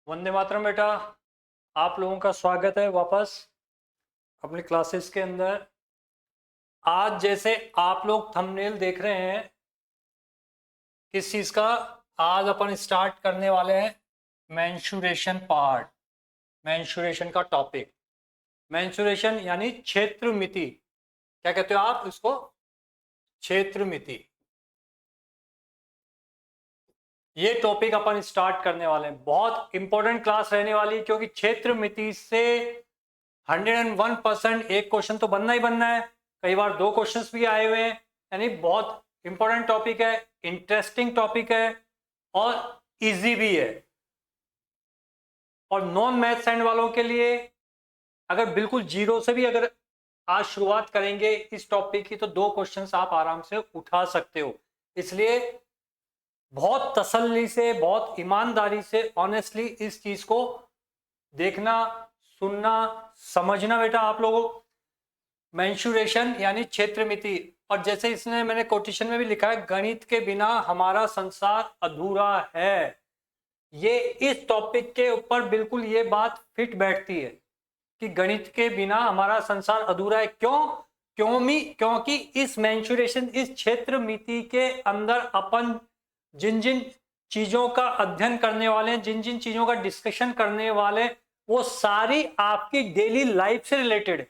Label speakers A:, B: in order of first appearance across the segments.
A: वंदे मातरम बेटा। आप लोगों का स्वागत है वापस अपनी क्लासेस के अंदर। आज जैसे आप लोग थंबनेल देख रहे हैं किस चीज का, आज अपन स्टार्ट करने वाले हैं मेंसुरेशन पार्ट। मेंसुरेशन का टॉपिक, मेंसुरेशन यानी क्षेत्र मिति। क्या कहते हो आप इसको? क्षेत्र मिति। ये टॉपिक अपन स्टार्ट करने वाले हैं। बहुत इंपॉर्टेंट क्लास रहने वाली है क्योंकि क्षेत्र मिति से 101% एक क्वेश्चन तो बनना ही बनना है। कई बार 2 क्वेश्चंस भी आए हुए हैं, यानी बहुत इंपॉर्टेंट टॉपिक है, इंटरेस्टिंग टॉपिक है और इजी भी है। और नॉन मैथ साइंस वालों के लिए अगर बिल्कुल जीरो से भी अगर आज शुरुआत करेंगे इस टॉपिक की तो 2 क्वेश्चंस आप आराम से उठा सकते हो। इसलिए बहुत तसल्ली से, बहुत ईमानदारी से, ऑनेस्टली इस चीज को देखना, सुनना, समझना बेटा आप लोगों। मेंसुरेशन यानी क्षेत्र मिति। और जैसे इसने मैंने कोटेशन में भी लिखा है, गणित के बिना हमारा संसार अधूरा है। ये इस टॉपिक के ऊपर बिल्कुल ये बात फिट बैठती है कि गणित के बिना हमारा संसार अधूरा है। क्योंकि इस मेंसुरेशन, इस क्षेत्र मिति के अंदर अपन जिन जिन चीजों का अध्ययन करने वाले हैं, जिन जिन चीजों का डिस्कशन करने वाले हैं, वो सारी आपकी डेली लाइफ से रिलेटेड है।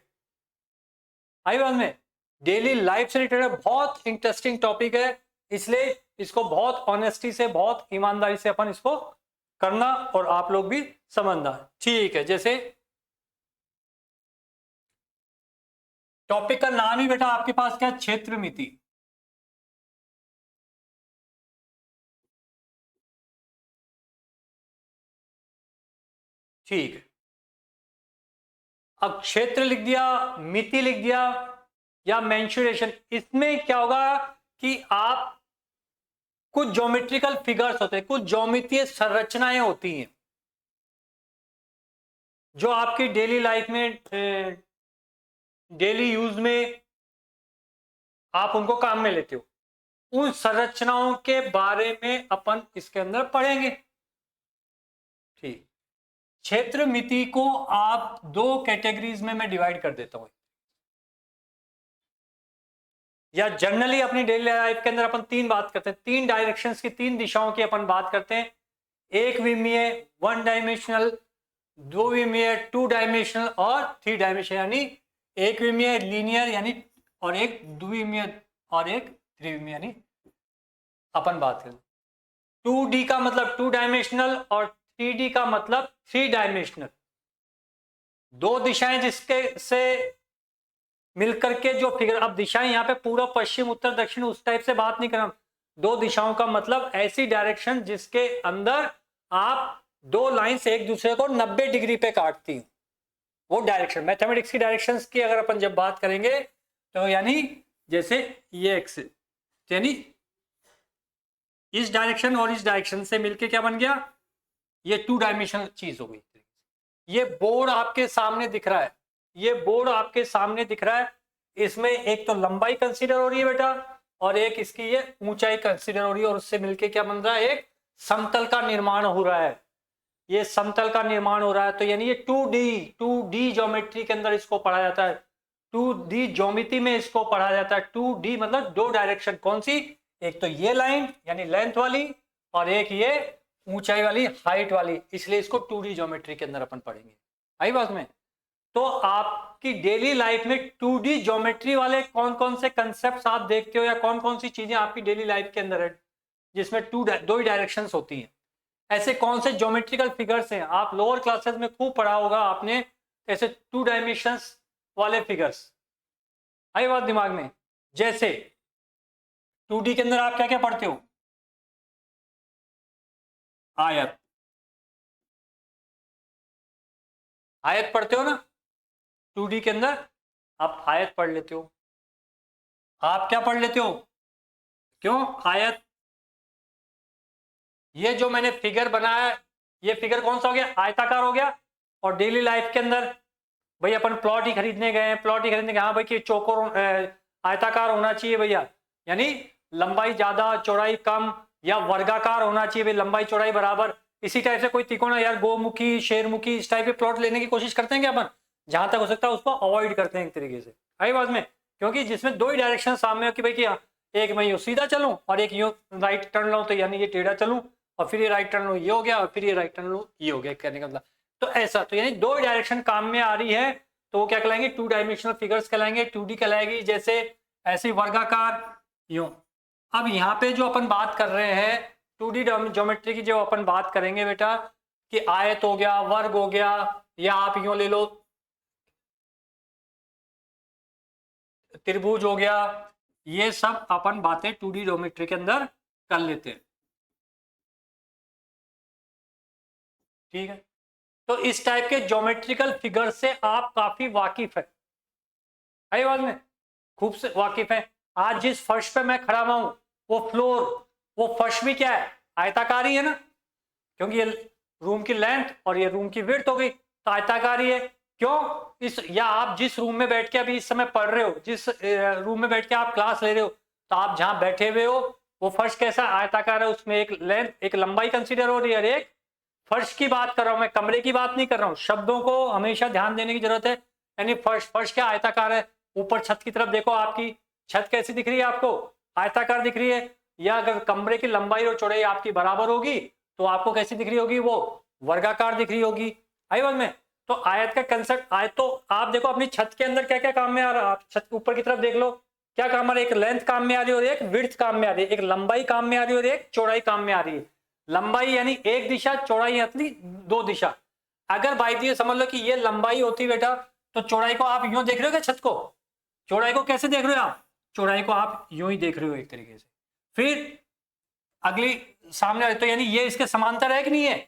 A: आई बात में, डेली लाइफ से रिलेटेड है। बहुत इंटरेस्टिंग टॉपिक है, इसलिए इसको बहुत ऑनेस्टी से, बहुत ईमानदारी से अपन इसको करना और आप लोग भी समझना। ठीक है, जैसे टॉपिक का नाम ही बेटा आपके पास क्या है? क्षेत्र मिति। ठीक है, अब क्षेत्र लिख दिया, मिति लिख दिया या मेंसुरेशन, इसमें क्या होगा कि आप कुछ ज्योमेट्रिकल फिगर्स होते हैं, कुछ ज्योमितीय संरचनाएं होती हैं जो आपकी डेली लाइफ में, डेली यूज में आप उनको काम में लेते हो। उन संरचनाओं के बारे में अपन इसके अंदर पढ़ेंगे। ठीक, क्षेत्र मिति को आप 2 कैटेगरीज में मैं डिवाइड कर देता हूं, या जनरली अपनी डेली लाइफ के अंदर अपन 3 बात करते हैं, 3 डायरेक्शंस की, 3 दिशाओं की अपन बात करते हैं। एक विमीय 1 डायमेंशनल, 2 विमीय 2 डायमेंशनल और 3 डायमेंशनल, यानी एक विमीय लीनियर यानी, और एक द्विविमीय और एक त्रिविमीय, यानी अपन बात करें 2D का मतलब 2 डायमेंशनल और 3D का मतलब 3 डायमेंशनल। 2 दिशाएं जिसके से मिलकर के जो फिगर, अब दिशाएं यहाँ पे पूर्व पश्चिम उत्तर दक्षिण उस टाइप से बात नहीं कर रहा। 2 दिशाओं का मतलब ऐसी डायरेक्शन जिसके अंदर आप 2 लाइंस एक दूसरे को 90 डिग्री पे काटती, वो डायरेक्शन। मैथमेटिक्स की डायरेक्शंस की अगर अपन जब बात करेंगे तो यानी जैसे ये एक्स, यानी इस डायरेक्शन और इस डायरेक्शन से मिलके क्या बन गया, ये 2 डायमेंशनल चीज हो गई। ये बोर्ड आपके सामने दिख रहा है, ये बोर्ड आपके सामने दिख रहा है। इसमें एक तो लंबाई कंसीडर हो रही है बेटा, और एक इसकी ये ऊंचाई कंसीडर हो रही है, और उससे मिलके क्या बन रहा है, एक समतल का निर्माण हो रहा है। ये समतल का निर्माण हो रहा है, तो यानी ये 2D ज्योमेट्री के अंदर इसको पढ़ा जाता है। 2D ज्योमिति में इसको पढ़ा जाता है। 2D मतलब 2 डायरेक्शन। कौन सी? एक तो ये लाइन यानी लेंथ वाली, और एक ये ऊंचाई वाली, हाइट वाली। इसलिए इसको 2D ज्योमेट्री के अंदर अपन पढ़ेंगे। आई बात में? तो आपकी डेली लाइफ में 2D ज्योमेट्री वाले कौन कौन से कंसेप्ट आप देखते हो, या कौन कौन सी चीजें आपकी डेली लाइफ के अंदर है जिसमें 2 ही डायरेक्शंस होती हैं? ऐसे कौन से ज्योमेट्रिकल फिगर्स हैं? आप लोअर क्लासेस में खूब पढ़ा होगा आपने, ऐसे 2 डायमेंशंस वाले फिगर्स। आई बात दिमाग में? जैसे 2D के अंदर आप क्या क्या पढ़ते हो? आयत, आयत पढ़ते हो ना 2D के अंदर? आप आयत पढ़ लेते हो। आप क्या पढ़ लेते हो? क्यों आयत? ये जो मैंने फिगर बनाया, ये फिगर कौन सा हो गया? आयताकार हो गया। और डेली लाइफ के अंदर भाई अपन प्लॉट ही खरीदने गए हैं, प्लॉट ही खरीदने गए, हाँ भाई कि चौकोर आयताकार होना चाहिए भैया, यानी लंबाई ज्यादा चौड़ाई कम, या वर्गाकार होना चाहिए भाई, लंबाई चौड़ाई बराबर। इसी टाइप से कोई त्रिकोण यार गोमुखी शेरमुखी इस टाइप के प्लॉट लेने की कोशिश करते हैं क्या अपन? जहां तक हो सकता है उसको अवॉइड करते हैं एक तरीके से, आई बात में। क्योंकि जिसमें दो ही डायरेक्शन सामने हो कि भाई कि एक मैं यूं सीधा चलूं और एक यूं राइट टर्न लूं, तो यानी ये टेढ़ा चलूं और फिर ये राइट टर्न लूं ये हो गया और फिर ये राइट टर्न लूं ये हो गया, कहने का मतलब। तो ऐसा तो यानी दो डायरेक्शन काम में आ रही है तो वो क्या कहलाएंगे? टू डायमेंशनल फिगर्स कहलाएंगे, 2D कहलाएगी। जैसे ऐसी वर्गाकार यूं। अब यहाँ पे जो अपन बात कर रहे हैं 2D ज्योमेट्री की, जो अपन बात करेंगे बेटा कि आयत हो गया, वर्ग हो गया, या आप यूं ले लो त्रिभुज हो गया, ये सब अपन बातें 2D ज्योमेट्री के अंदर कर लेते हैं, ठीक है। तो इस टाइप के ज्योमेट्रिकल फिगर से आप काफी वाकिफ है, आई बात में, खूब से वाकिफ है। आज जिस फर्श पे मैं खड़ा हुआ हूं वो फ्लोर, वो फर्श भी क्या है? आयताकार ही है ना, क्योंकि ये रूम की लेंथ और ये रूम की विड्थ हो गई तो आयताकार ही है। क्यों? इस या आप जिस रूम में बैठ के अभी इस समय पढ़ रहे हो, जिस रूम में बैठ के आप क्लास ले रहे हो, तो आप जहां बैठे हुए हो वो फर्श कैसा आयताकार है, उसमें एक लेंथ एक लंबाई कंसीडर हो रही है, एक फर्श की बात कर रहा हूं मैं, कमरे की बात नहीं कर रहा हूं। शब्दों को हमेशा ध्यान देने की जरूरत है। यानी फर्श, फर्श क्या आयताकार है। ऊपर छत की तरफ देखो, आपकी छत कैसी दिख रही है आपको? आयताकार दिख रही है। या अगर कमरे की लंबाई और चौड़ाई आपकी बराबर होगी तो आपको कैसी दिख रही होगी? वो वर्गाकार दिख रही होगी, आई बात में। तो आयत का कंसेप्ट, आयत तो आप देखो अपनी छत के अंदर क्या क्या काम में आ रहा है। आप छत ऊपर की तरफ देख लो, क्या काम आ रहा है? एक लेंथ काम में आ रही है और एक विड्थ काम में आ रही है, एक लंबाई काम में आ रही है और एक चौड़ाई काम में आ रही है। लंबाई यानी एक दिशा, चौड़ाई यानी दो दिशा। अगर बाई दिए समझ लो कि ये लंबाई होती बेटा, तो चौड़ाई को आप यूं देख रहे हो क्या? छत को, चौड़ाई को कैसे देख रहे हो आप? चौड़ाई को आप यूं ही देख रहे हो एक तरीके से। फिर अगली सामने, तो यानी ये इसके समांतर है कि नहीं है,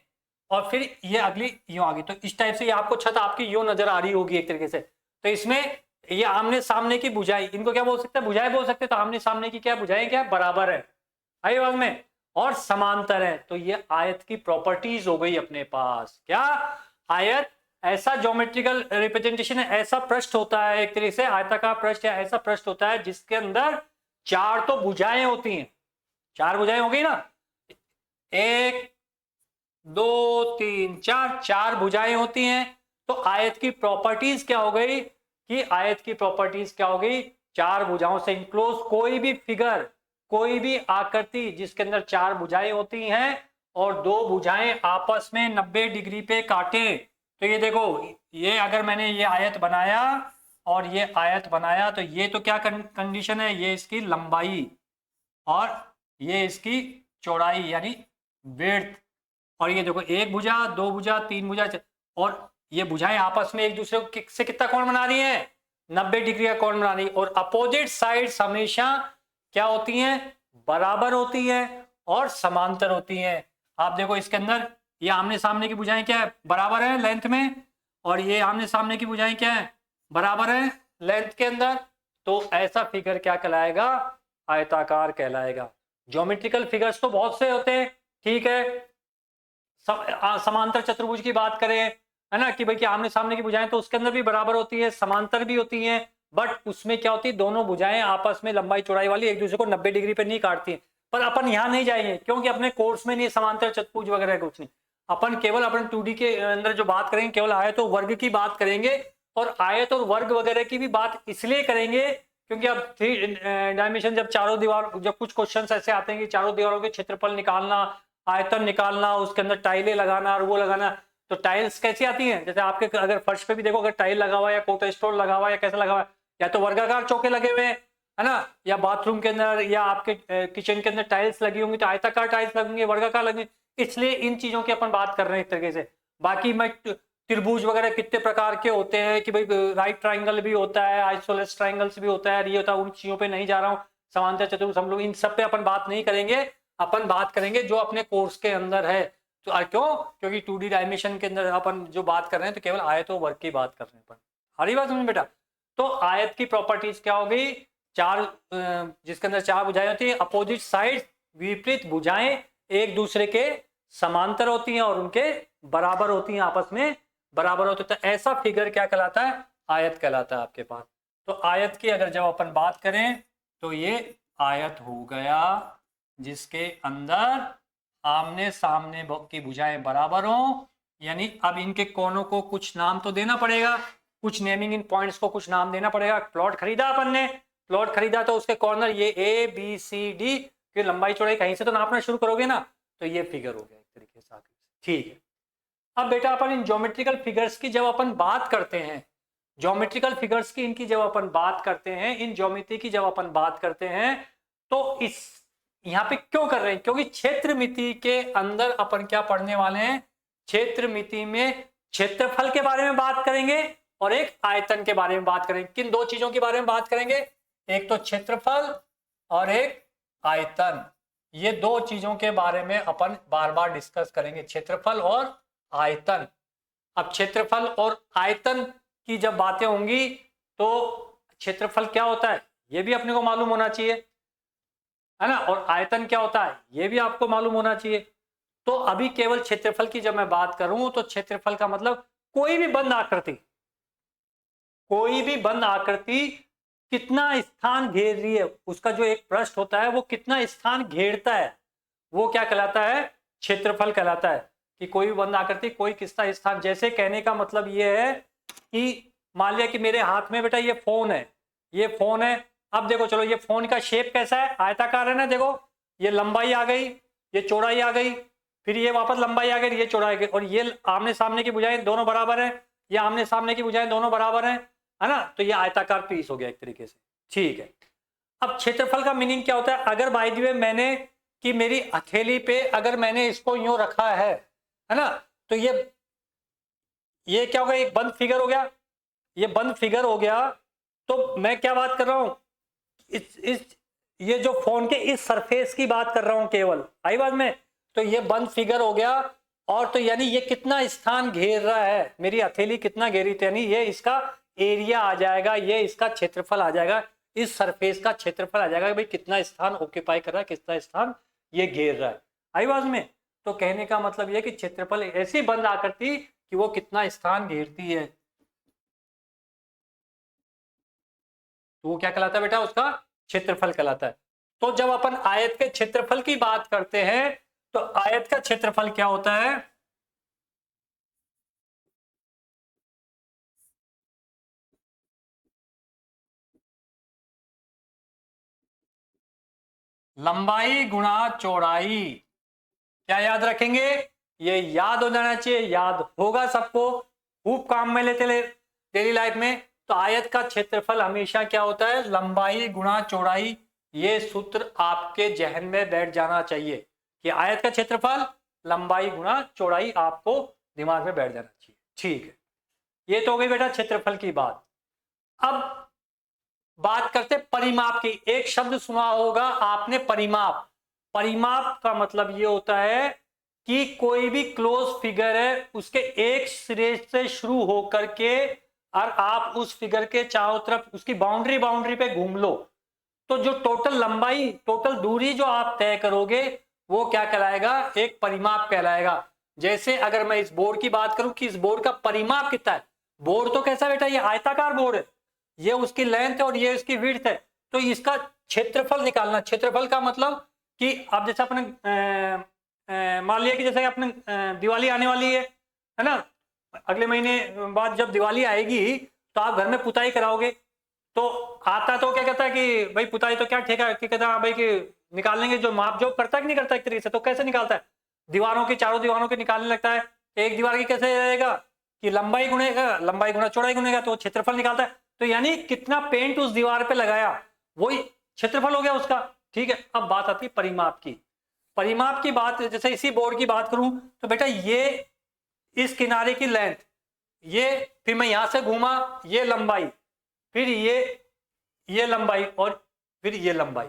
A: और फिर ये अगली यूं आ गई, तो इस टाइप से ये आपको छत आपकी यूं नजर आ रही होगी एक तरीके से। तो इसमें ये आमने सामने की भुजाएं, इनको क्या बोल सकते हैं? भुजाएं बोल सकते हैं। तो आमने सामने की क्या भुजाएं, क्या बराबर है, आई बात में, और समांतर है। तो ये आयत की प्रॉपर्टीज हो गई अपने पास। क्या? आयत ऐसा ज्योमेट्रिकल रिप्रेजेंटेशन है, ऐसा पृष्ठ होता है एक तरीके से, आयताकार पृष्ठ या ऐसा पृष्ठ होता है जिसके अंदर चार तो भुजाएं होती हैं। चार भुजाएं हो गई ना, एक दो तीन चार, चार भुजाएं होती हैं। तो आयत की प्रॉपर्टीज क्या हो गई कि आयत की प्रॉपर्टीज क्या हो गई? चार भुजाओं से इनक्लोज कोई भी फिगर, कोई भी आकृति जिसके अंदर चार भुजाएं होती हैं और दो भुजाएं आपस में 90 डिग्री पे काटे। तो ये देखो, ये अगर मैंने ये आयत बनाया और ये आयत बनाया, तो ये तो क्या कंडीशन है? ये इसकी लंबाई और ये इसकी चौड़ाई यानी विड्थ। और ये देखो, एक भुजा, दो भुजा, तीन भुजा, और ये भुजाएं आपस में एक दूसरे से कितना कोण बना रही हैं? 90 डिग्री का कोण बना रही है। और अपोजिट साइड्स हमेशा क्या होती हैं? बराबर होती हैं और समांतर होती हैं। आप देखो इसके अंदर ये आमने सामने की भुजाएं क्या है? बराबर है लेंथ में, और ये आमने सामने की भुजाएं क्या है? बराबर है लेंथ के अंदर। तो ऐसा फिगर क्या कहलाएगा? आयताकार कहलाएगा। ज्योमेट्रिकल फिगर्स तो बहुत से होते हैं, ठीक है। समांतर चतुर्भुज की बात करें, है ना, कि भाई कि आमने सामने की भुजाएं तो उसके अंदर भी बराबर होती है, समांतर भी होती हैं, बट उसमें क्या होती है? दोनों भुजाएं आपस में लंबाई चौड़ाई वाली एक दूसरे को 90 डिग्री पे नहीं काटती हैं। पर अपन यहाँ नहीं जाएंगे क्योंकि अपने कोर्स में नहीं समांतर चतुर्भुज वगैरह कुछ नहीं। अपन केवल अपन 2D के अंदर जो बात करेंगे केवल आयत और वर्ग की बात करेंगे। और आयत और वर्ग वगैरह की भी बात इसलिए करेंगे क्योंकि अब 3 डायमेंशन, जब चारों दीवार, जब कुछ क्वेश्चन ऐसे आते हैं कि चारों दीवारों के क्षेत्रफल निकालना, आयतन निकालना, उसके अंदर टाइलें लगाना और वो लगाना, तो टाइल्स कैसी आती हैं? जैसे आपके अगर फर्श पे भी देखो, अगर टाइल लगा हुआ है या कोटा स्टोन लगा हुआ है या कैसा लगा हुआ है, या तो वर्गाकार चौके लगे हुए हैं, है ना, या बाथरूम के अंदर या आपके किचन के अंदर टाइल्स लगी होंगी तो आयताकार टाइल्स लगेंगे, वर्गाकार लगेंगे। इसलिए इन चीजों की अपन बात कर रहे हैं एक तरीके से। बाकी मैं त्रिभुज वगैरह कितने प्रकार के होते हैं कि भाई राइट ट्राइंगल भी होता है, आइसोलेस ट्राइंगल्स भी होता है, ये होता है, उन चीजों पे नहीं जा रहा हूँ। समांतर चतुर्भुज हम लोग इन सब पे अपन बात नहीं करेंगे। अपन बात करेंगे जो अपने कोर्स के अंदर है। तो क्यों? क्योंकि 2D डायमेंशन के अंदर अपन जो बात कर रहे हैं तो केवल आयत और वर्ग की बात कर रहे हैं अपन। हरी बात समझ बेटा। तो आयत की प्रॉपर्टीज क्या हो गई? चार, जिसके अंदर चार भुजाएं होती है, अपोजिट साइड, विपरीत भुजाएं एक दूसरे के समांतर होती हैं और उनके बराबर होती हैं, आपस में बराबर होते। तो ऐसा फिगर क्या कहलाता है? आयत कहलाता है आपके पास। तो आयत की अगर जब अपन बात करें तो ये आयत हो गया जिसके अंदर आमने सामने की भुजाएं बराबर हों, यानी अब इनके कोनों को कुछ नाम तो देना पड़ेगा, कुछ नेमिंग इन पॉइंट्स को कुछ नाम देना पड़ेगा। प्लॉट खरीदा अपन ने, प्लॉट खरीदा तो उसके कॉर्नर ये ए बी सी डी की लंबाई चौड़ाई कहीं से तो नापना शुरू करोगे ना, तो ये फिगर हो गया एक तरीके से। ठीक है, अब बेटा अपन इन ज्योमेट्रिकल फिगर्स की जब अपन बात करते हैं, ज्योमेट्रिकल फिगर्स की इनकी जब अपन बात करते हैं, इन ज्योमेट्री की जब अपन बात करते हैं, तो इस यहाँ पे क्यों कर रहे हैं, क्योंकि क्षेत्र मिति के अंदर अपन क्या पढ़ने वाले हैं, क्षेत्र मिति में क्षेत्रफल के बारे में बात करेंगे और एक आयतन के बारे में बात करेंगे। किन दो चीजों के बारे में बात करेंगे, एक तो क्षेत्रफल और एक आयतन। ये दो चीजों के बारे में अपन बार बार डिस्कस करेंगे, क्षेत्रफल और आयतन। अब क्षेत्रफल और आयतन की जब बातें होंगी तो क्षेत्रफल क्या होता है ये भी अपने को मालूम होना चाहिए, है ना, और आयतन क्या होता है ये भी आपको मालूम होना चाहिए। तो अभी केवल क्षेत्रफल की जब मैं बात करूं तो क्षेत्रफल का मतलब कोई भी बंद आकृति, कोई भी बंद आकृति कितना स्थान घेर रही है, उसका जो एक पृष्ठ होता है वो कितना स्थान घेरता है, वो क्या कहलाता है, क्षेत्रफल कहलाता है। कि कोई भी बंद आकृति कोई कितना स्थान, जैसे कहने का मतलब ये है कि मान लिया कि मेरे हाथ में बेटा ये फोन है, ये फोन है। अब देखो चलो ये फोन का शेप कैसा है, आयताकार है ना, देखो ये लंबाई आ गई, ये चौड़ाई आ गई, फिर ये वापस लंबाई आ गई, ये चौड़ाई आ गई, और ये आमने सामने की भुजाएं दोनों बराबर है, ये आमने सामने की भुजाएं दोनों बराबर है ना, तो ये आयताकार पीस हो गया एक तरीके से। ठीक है, अब क्षेत्रफल का मीनिंग क्या होता है, अगर बाय द वे मैंने कि मेरी हथेली पे अगर मैंने इसको यूं रखा है ना, तो ये क्या हो गया, एक बंद फिगर हो गया, ये बंद फिगर हो गया। तो मैं क्या बात कर रहा हूं, इस ये जो फोन के इस सरफेस की बात कर रहा हूं केवल, आई बात में, तो ये बंद फिगर हो गया। और तो यानी ये कितना स्थान घेर रहा है, मेरी हथेली कितना घेरी, तो यानी ये इसका एरिया आ जाएगा, ये इसका क्षेत्रफल आ जाएगा, इस सरफेस का क्षेत्रफल आ जाएगा, भाई कितना स्थान ऑक्यूपाई कर रहा है, कितना स्थान ये घेर रहा है, आई बात में। तो कहने का मतलब ये कि क्षेत्रफल ऐसी बंद आकृति कि वो कितना स्थान घेरती है, तो वो क्या कहलाता है बेटा, उसका क्षेत्रफल कहलाता है। तो जब अपन आयत के क्षेत्रफल की बात करते हैं तो आयत का क्षेत्रफल क्या होता है, लंबाई गुणा चौड़ाई। क्या याद रखेंगे, ये याद हो जाना चाहिए, याद होगा सबको, खूब काम में लेते ले डेली लाइफ में। तो आयत का क्षेत्रफल हमेशा क्या होता है, लंबाई गुणा चौड़ाई। ये सूत्र आपके जहन में बैठ जाना चाहिए कि आयत का क्षेत्रफल लंबाई गुणा चौड़ाई, आपको दिमाग में बैठ जाना चाहिए। ठीक है, ये तो हो गई बेटा क्षेत्रफल की बात। अब बात करते परिमाप की। एक शब्द सुना होगा आपने, परिमाप। परिमाप का मतलब ये होता है कि कोई भी क्लोज फिगर है उसके एक सिरे से शुरू होकर के और आप उस फिगर के चारों तरफ उसकी बाउंड्री पे घूम लो, तो जो टोटल लंबाई, टोटल दूरी जो आप तय करोगे वो क्या कहलाएगा, एक परिमाप कहलाएगा। जैसे अगर मैं इस बोर्ड की बात करूं कि इस बोर्ड का परिमाप कितना है, बोर्ड तो कैसा बेटा, ये आयताकार बोर्ड है, ये उसकी लेंथ है और ये उसकी विड्थ है, तो इसका क्षेत्रफल निकालना। क्षेत्रफल का मतलब कि अब जैसे अपने मान लिया कि जैसे अपने दिवाली आने वाली है ना, अगले महीने बाद जब दिवाली आएगी तो आप घर में पुताई कराओगे, तो आता तो क्या कहता है कि भाई पुताई तो क्या ठेका, क्या कहता है भाई कि निकाल लेंगे, जो माप जोप करता है कि नहीं करता एक तरीके से, तो कैसे निकालता है, दीवारों की, चारों दीवारों के निकालने लगता है। एक दीवार की कैसे रहेगा कि लंबाई गुणेगा, लंबाई गुणा चौड़ाई गुणेगा, तो क्षेत्रफल निकालता है। तो यानी कितना पेंट उस दीवार पे लगाया वही क्षेत्रफल हो गया उसका। ठीक है, अब बात आती है परिमाप की। परिमाप की बात, जैसे इसी बोर्ड की बात करूं तो बेटा ये इस किनारे की लेंथ, ये फिर मैं यहां से घूमा, ये लंबाई, फिर ये लंबाई और फिर ये लंबाई,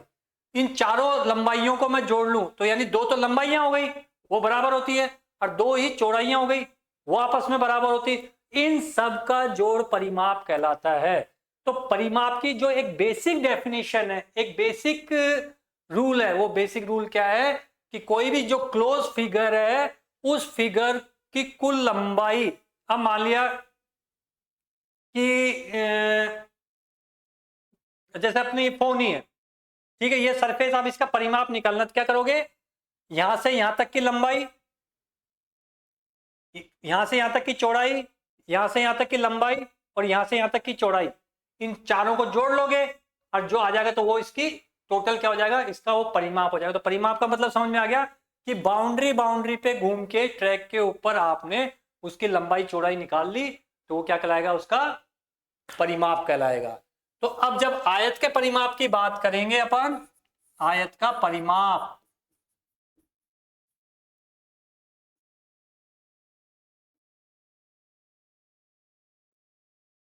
A: इन चारों लंबाइयों को मैं जोड़ लूं तो यानी दो तो लंबाइयां हो गई वो बराबर होती है, और दो ही चौड़ाइयां हो गई वो आपस में बराबर होती, इन सब का जोड़ परिमाप कहलाता है। तो परिमाप की जो एक बेसिक डेफिनेशन है, एक बेसिक रूल है, वो बेसिक रूल क्या है कि कोई भी जो क्लोज फिगर है उस फिगर की कुल लंबाई, अब मान लिया कि जैसे अपने ये फोन ही है, ठीक है, ये सरफेस, आप इसका परिमाप निकालना तो क्या करोगे, यहां से यहां तक की लंबाई, यहां से यहां तक की चौड़ाई, यहां से यहां तक की लंबाई, और यहां से यहां तक की चौड़ाई, इन चारों को जोड़ लोगे और जो आ जाएगा तो वो इसकी टोटल क्या हो जाएगा, इसका वो परिमाप हो जाएगा। तो परिमाप का मतलब समझ में आ गया कि बाउंड्री बाउंड्री पे घूम के ट्रैक के ऊपर आपने उसकी लंबाई चौड़ाई निकाल ली, तो वो क्या कहलाएगा, उसका परिमाप कहलाएगा। तो अब जब आयत के परिमाप की बात करेंगे अपन, आयत का परिमाप,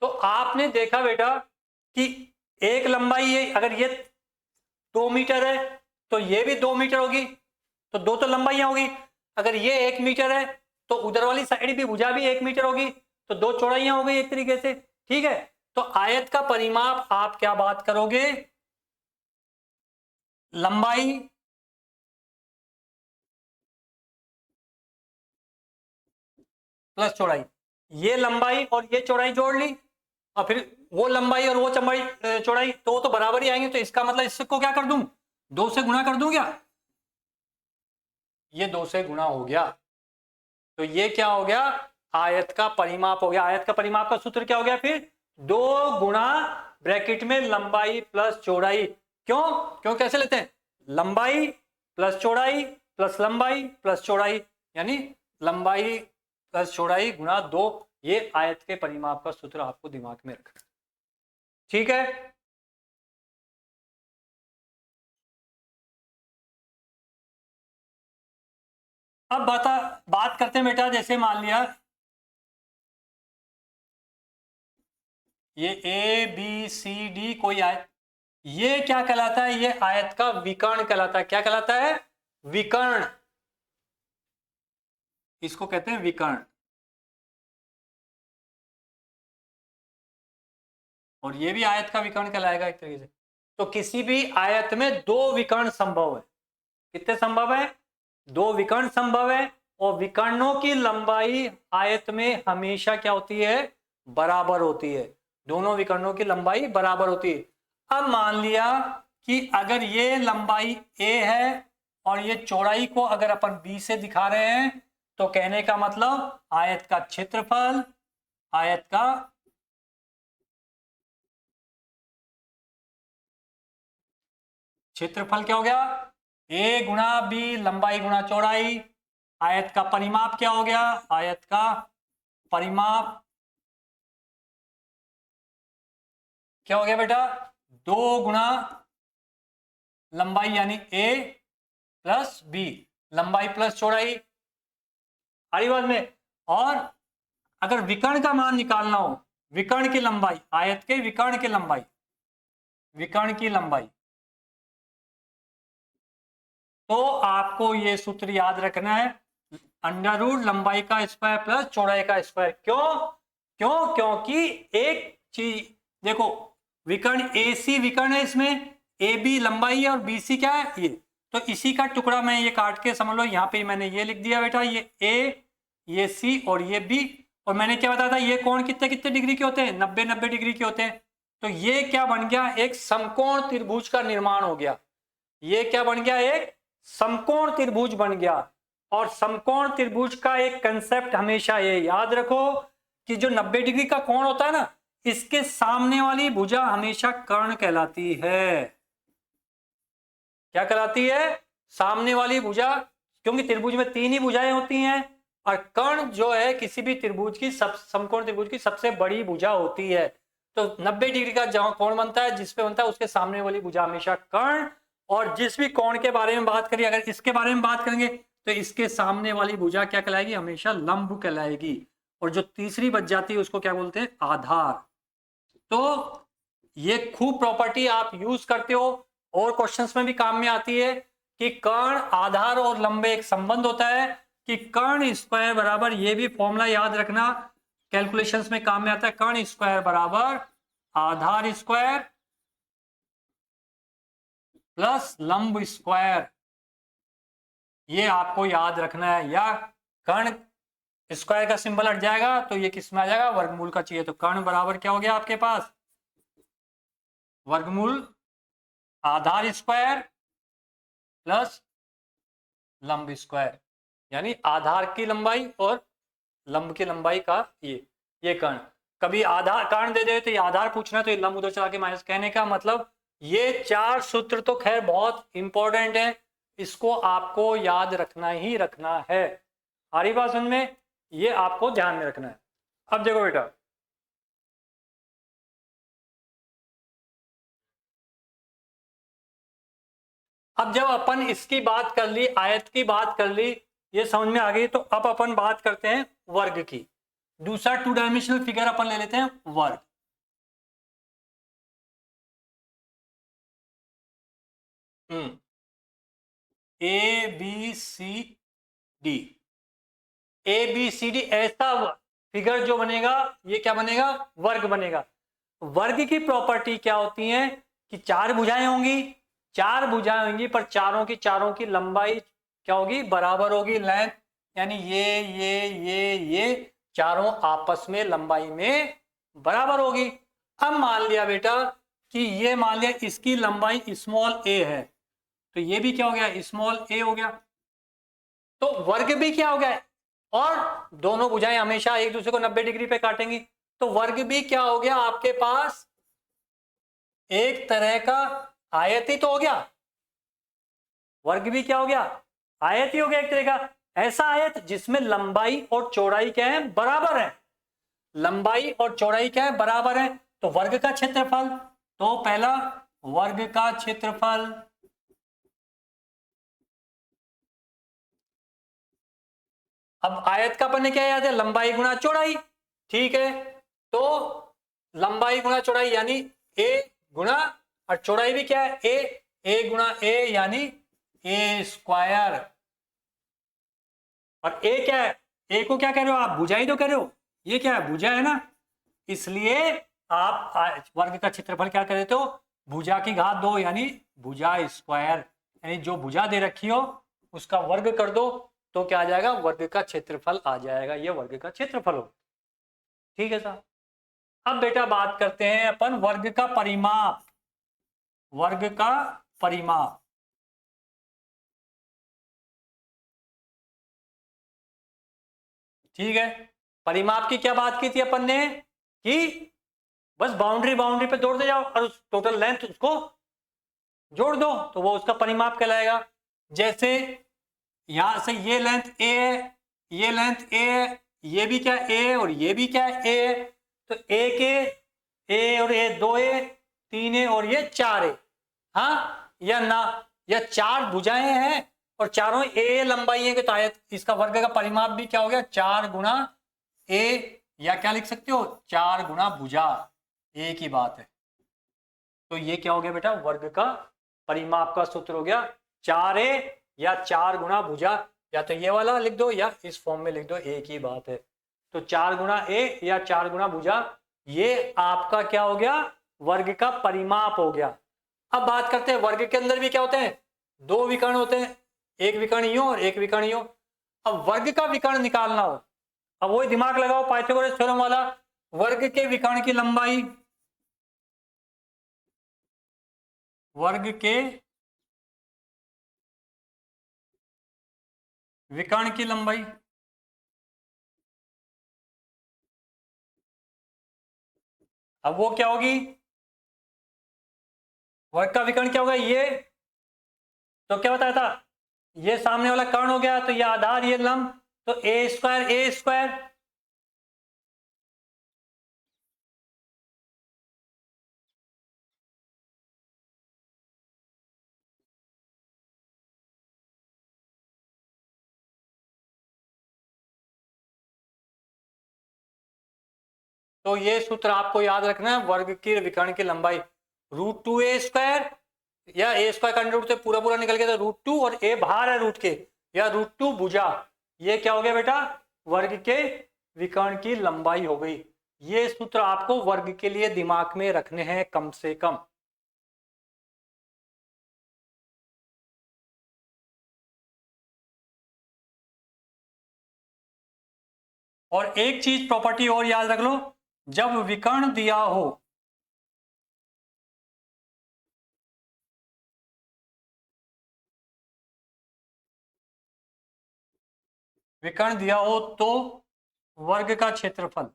A: तो आपने देखा बेटा कि एक लंबाई ये, अगर ये 2 मीटर है तो ये भी 2 मीटर होगी, तो दो तो लंबाइयां होगी। अगर ये 1 मीटर है तो उधर वाली साइड भी भुजा भी 1 मीटर होगी, तो दो चौड़ाइयां हो गई एक तरीके से। ठीक है, तो आयत का परिमाप आप क्या बात करोगे, लंबाई प्लस चौड़ाई, ये लंबाई और ये चौड़ाई जोड़ ली, और फिर वो लंबाई और वो चौड़ाई चौड़ाई, तो वो तो बराबर ही आएंगे। तो इसका मतलब इसको क्या कर दूं, 2 से गुणा कर दूं क्या, ये 2 से गुणा हो गया, तो ये क्या हो गया, आयत का परिमाप हो गया। आयत का परिमाप का सूत्र क्या हो गया फिर, 2 गुणा ब्रैकेट में लंबाई प्लस चौड़ाई। क्यों क्यों कैसे लेते हैं, लंबाई प्लस चौड़ाई प्लस लंबाई प्लस चौड़ाई, यानी लंबाई प्लस चौड़ाई गुणा 2, ये आयत के परिमाप का सूत्र आपको दिमाग में रखना। ठीक है, अब बात करते हैं बेटा, जैसे मान लिया ये ए बी सी डी कोई आयत, ये क्या कहलाता है, ये आयत का विकर्ण कहलाता है। क्या कहलाता है, विकर्ण, इसको कहते हैं विकर्ण। और ये भी आयत का विकर्ण कहलाएगा एक तरीके से। तो किसी भी आयत में 2 विकर्ण संभव है। कितने संभव है, 2 विकर्ण संभव है, और विकर्णों की लंबाई आयत में हमेशा क्या होती है, बराबर होती है। दोनों विकर्णों की लंबाई बराबर होती है। अब मान लिया कि अगर ये लंबाई a है और ये चौड़ाई को अगर अपन b से दिखा रहे हैं, तो कहने का मतलब आयत का क्षेत्रफल, आयत का क्षेत्रफल क्या हो गया, a गुणा b, लंबाई गुणा चौड़ाई। आयत का परिमाप क्या हो गया, आयत का परिमाप क्या हो गया बेटा, 2 गुणा लंबाई यानी a प्लस b, लंबाई प्लस चौड़ाई, आई बात में। और अगर विकर्ण का मान निकालना हो, विकर्ण की लंबाई, आयत के विकर्ण की लंबाई, विकर्ण की लंबाई, तो आपको ये सूत्र याद रखना है, अंडर रूट लंबाई का स्क्वायर प्लस चौड़ाई का स्क्वायर। क्यों क्यों क्योंकि एक चीज देखो, विकर्ण ए सी विकर्ण है, इसमें ए बी लंबाई है और बी सी क्या है, ये। तो इसी का टुकड़ा मैं ये काट के समझ लो, यहाँ पे मैंने ये लिख दिया बेटा, ये ए, ये सी और ये बी। और मैंने क्या बताया था, ये कोण कितने कितने डिग्री के होते हैं, 90-90 डिग्री के होते हैं। तो ये क्या बन गया, एक समकोण त्रिभुज का निर्माण हो गया। ये क्या बन गया, एक समकोण त्रिभुज बन गया। और समकोण त्रिभुज का एक कंसेप्ट हमेशा ये याद रखो कि जो 90 डिग्री का कोण होता है ना, इसके सामने वाली भुजा हमेशा कर्ण कहलाती है। क्या कहलाती है, सामने वाली भुजा, क्योंकि त्रिभुज में 3 ही भुजाएं होती हैं, और कर्ण जो है किसी भी त्रिभुज की, समकोण त्रिभुज की सबसे बड़ी भुजा होती है। तो 90 डिग्री का जहां कोण बनता है, जिसपे बनता है, उसके सामने वाली भुजा हमेशा कर्ण। और जिस भी कोण के बारे में बात करिए, अगर इसके बारे में बात करेंगे तो इसके सामने वाली भुजा क्या कहलाएगी, हमेशा लंब कहलाएगी। और जो तीसरी बच जाती है उसको क्या बोलते हैं, आधार। तो ये खूब प्रॉपर्टी आप यूज करते हो, और क्वेश्चंस में भी काम में आती है कि कर्ण, आधार और लंबे एक संबंध होता है कि कर्ण स्क्वायर बराबर, ये भी फॉर्मूला याद रखना, कैलकुलेशंस में काम में आता है, कर्ण स्क्वायर बराबर आधार स्क्वायर प्लस लंब स्क्वायर। ये आपको याद रखना है, या कर्ण स्क्वायर का सिंबल हट जाएगा तो ये किस में आ जाएगा, वर्गमूल का चाहिए। तो कर्ण बराबर क्या हो गया आपके पास, वर्गमूल आधार स्क्वायर प्लस लंब स्क्वायर, यानी आधार की लंबाई और लंब की लंबाई का ये कर्ण। कभी आधार कर्ण दे दे तो ये आधार पूछना, तो ये लंब उधर चला के माइनस। कहने का मतलब ये चार सूत्र तो खैर बहुत इंपॉर्टेंट है, इसको आपको याद रखना ही रखना है। हरी बात समझ में, ये आपको ध्यान में रखना है। अब देखो बेटा, अब जब अपन इसकी बात कर ली, आयत की बात कर ली, ये समझ में आ गई, तो अब अपन बात करते हैं वर्ग की। दूसरा टू डायमेंशनल फिगर अपन ले लेते हैं वर्ग। A B C D, A B C D ऐसा फिगर जो बनेगा, ये क्या बनेगा? वर्ग बनेगा। वर्ग की प्रॉपर्टी क्या होती है कि चार भुजाएं होंगी, चार भुजाएं होंगी, पर चारों की लंबाई क्या होगी? बराबर होगी, लेंथ, यानी ये चारों आपस में लंबाई में बराबर होगी। अब मान लिया बेटा कि ये मान लिया इसकी लंबाई स्मॉल ए है, तो ये भी क्या हो गया? स्मॉल ए हो गया। तो वर्ग भी क्या हो गया? और दोनों भुजाएं हमेशा एक दूसरे को 90 डिग्री पे काटेंगी, तो वर्ग भी क्या हो गया आपके पास? एक तरह का आयत ही तो हो गया। वर्ग भी क्या हो गया? आयत ही हो गया एक तरह का। ऐसा आयत जिसमें लंबाई और चौड़ाई क्या है? बराबर है। लंबाई और चौड़ाई क्या है? बराबर है। तो वर्ग का क्षेत्रफल, तो पहला वर्ग का क्षेत्रफल, अब आयत का अपन ने क्या याद है? लंबाई गुणा चौड़ाई, ठीक है। तो लंबाई गुणा चौड़ाई यानी ए गुणा, और चौड़ाई भी क्या है? ए गुणा ए यानी ए स्क्वायर। और ए क्या है? ए को क्या कह रहे हो आप? भुजा ही तो कह रहे हो, ये क्या है? भुजा है ना, इसलिए आप वर्ग का क्षेत्रफल क्या कर देते हो? भुजा की घात दो, यानी भुजा स्क्वायर, यानी जो भुजा दे रखी हो उसका वर्ग कर दो, तो क्या आ जाएगा? वर्ग का क्षेत्रफल आ जाएगा। ये वर्ग का क्षेत्रफल हो, ठीक है साहब। अब बेटा बात करते हैं अपन वर्ग का परिमाप। वर्ग का परिमाप, ठीक है। परिमाप की क्या बात की थी अपन ने कि बस बाउंड्री बाउंड्री पे जोड़ दे जाओ और उस टोटल लेंथ उसको जोड़ दो, तो वो उसका परिमाप कहलाएगा। जैसे यहां से ये लेंथ ए है, ये लेंथ ए है, ये भी क्या ए और ये भी क्या ए है, तो एक ए और ए, दो ए, तीन ए और ये चार ए, हाँ या ना? या चार भुजाएं हैं और चारों ए लंबाई है, तो आयत इसका वर्ग का परिमाप भी क्या हो गया? चार गुणा ए, या क्या लिख सकते हो? चार गुणा भुजा, एक ही बात है। तो ये क्या हो गया बेटा? वर्ग का परिमाप का सूत्र हो गया चार ए या चार गुणा भुजा, या तो ये वाला लिख दो या इस फॉर्म में लिख दो, एक ही बात है। तो चार गुणा ए या चार गुणा भुजा, ये आपका क्या हो गया? वर्ग का परिमाप हो गया। अब बात करते हैं वर्ग के अंदर भी क्या होते हैं? दो विकर्ण होते हैं, एक विकर्ण यूं और एक विकर्ण यूं। अब वर्ग का विकर्ण निकालना हो, अब वही दिमाग लगाओ पाइथागोरस थ्योरम वाला, वर्ग के विकर्ण की लंबाई, वर्ग के विकर्ण की लंबाई, अब वो क्या होगी? वर्ग का विकर्ण क्या होगा? ये, तो क्या बताया था? ये सामने वाला कर्ण हो गया, तो ये आधार, ये लंब, तो ए स्क्वायर ए स्क्वायर। तो ये सूत्र आपको याद रखना है, वर्ग की विकर्ण की लंबाई रूट टू ए स्क्वायर, या ए स्क्वायर का अंडर रूट से पूरा पूरा निकल गया तो रूट टू, और ए बाहर है रूट के, या रूट टू भुजा। ये क्या हो गया बेटा? वर्ग के विकर्ण की लंबाई हो गई। ये सूत्र आपको वर्ग के लिए दिमाग में रखने हैं कम से कम। और एक चीज प्रॉपर्टी और याद रख लो, जब विकर्ण दिया हो, विकर्ण दिया हो तो वर्ग का क्षेत्रफल,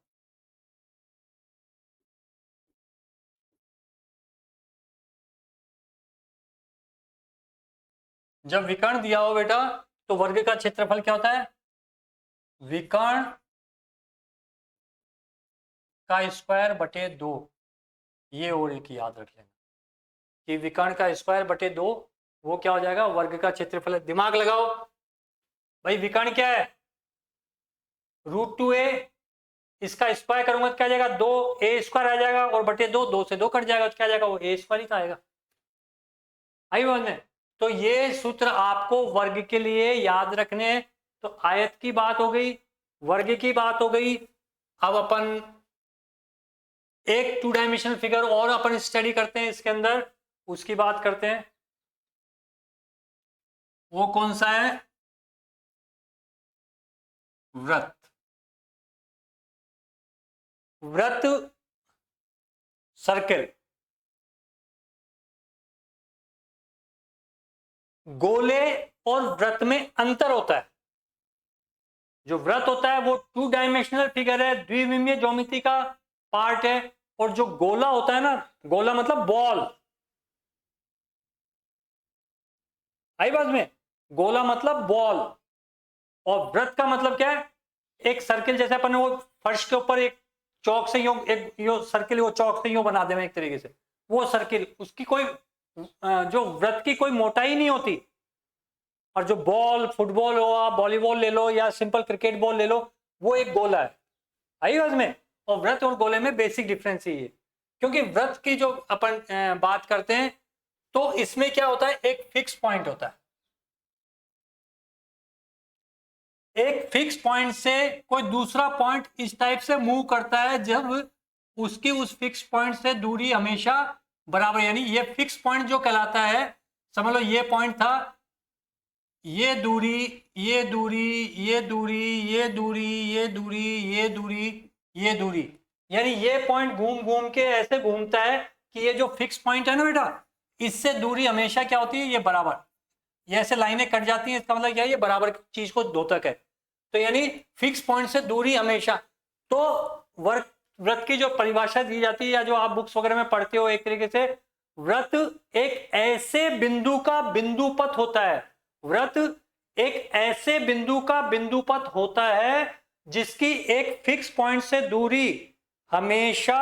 A: जब विकर्ण दिया हो बेटा तो वर्ग का क्षेत्रफल क्या होता है, विकर्ण का स्क्वायर बटे 2। ये और एक याद रख लेना कि विकर्ण का स्क्वायर बटे 2 वो क्या हो जाएगा, वर्ग का क्षेत्रफल। दिमाग लगाओ भाई, विकर्ण क्या है, √2a, इसका स्क्वायर करूंगा तो क्या आ जाएगा, 2a² आ जाएगा, और बटे 2, 2 से 2 कट जाएगा तो क्या आ जाएगा, वो a² ही तो आएगा। आई बात में। तो ये सूत्र आपको वर्ग के लिए याद रखने हैं। तो आयत की बात हो गई, वर्ग की बात हो गई। अब अपन एक 2 डायमेंशनल फिगर और अपन स्टडी करते हैं इसके अंदर, उसकी बात करते हैं। वो कौन सा है, वृत्त। वृत्त, सर्किल। गोले और वृत्त में अंतर होता है। जो वृत्त होता है वो 2 डायमेंशनल फिगर है, द्विविमीय ज्योमेट्री का पार्ट है। और जो गोला होता है ना, गोला मतलब बॉल, आई बात में, गोला मतलब बॉल, और वृत्त का मतलब क्या है, एक सर्किल। जैसे अपन वो फर्श के ऊपर एक चौक से यूं एक यो सर्किल, वो चौक से यूं बना दे एक तरीके से, वो सर्किल, उसकी कोई जो वृत्त की कोई मोटाई नहीं होती। और जो बॉल, फुटबॉल हो, आप वॉलीबॉल ले लो या सिंपल क्रिकेट बॉल ले लो, वो एक गोला है। आई बात में। और वृत्त और गोले में बेसिक डिफरेंस ही है, क्योंकि वृत्त की जो अपन बात करते हैं तो इसमें क्या होता है, एक फिक्स पॉइंट होता है। एक फिक्स पॉइंट से कोई दूसरा पॉइंट इस टाइप से मूव करता है जब उसकी उस फिक्स पॉइंट से दूरी हमेशा बराबर, यानी ये फिक्स पॉइंट जो कहलाता है, समझ लो ये पॉइंट था, ये दूरी, ये दूरी, ये दूरी, ये दूरी, ये दूरी, ये दूरी, ये दूरी, यानी ये पॉइंट घूम घूम के ऐसे घूमता है कि ये जो फिक्स पॉइंट है ना बेटा, इससे दूरी हमेशा क्या होती है, ये बराबर। ये ऐसे लाइनें कट जाती हैं, इसका मतलब क्या है, ये बराबर चीज को द्योतक है। तो यानी फिक्स पॉइंट से दूरी हमेशा। तो वृत्त, वृत्त की जो परिभाषा दी जाती है या जो आप बुक्स वगैरह में पढ़ते हो, एक तरीके से वृत्त एक ऐसे बिंदु का बिंदुपथ होता है। वृत्त एक ऐसे बिंदु का बिंदुपथ होता है जिसकी एक फिक्स पॉइंट से दूरी हमेशा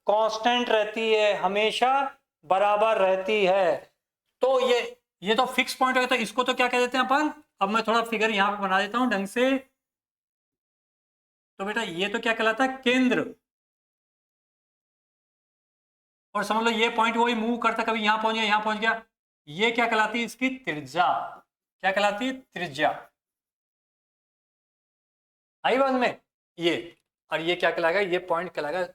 A: कांस्टेंट रहती है, हमेशा बराबर रहती है। तो ये तो फिक्स पॉइंट है, तो इसको तो क्या कह देते हैं अपन। अब मैं थोड़ा फिगर यहां पे बना देता हूं ढंग से। तो बेटा ये तो क्या कहलाता है, केंद्र। और समझ लो ये पॉइंट वही मूव करता, कभी यहां पहुंच गया, यहां पहुंच गया। ये क्या कहलाती है, इसकी त्रिज्या। क्या कहलाती है, त्रिज्या। आई बात में। ये और ये क्या कहलाएगा, ये पॉइंट कहलाएगा,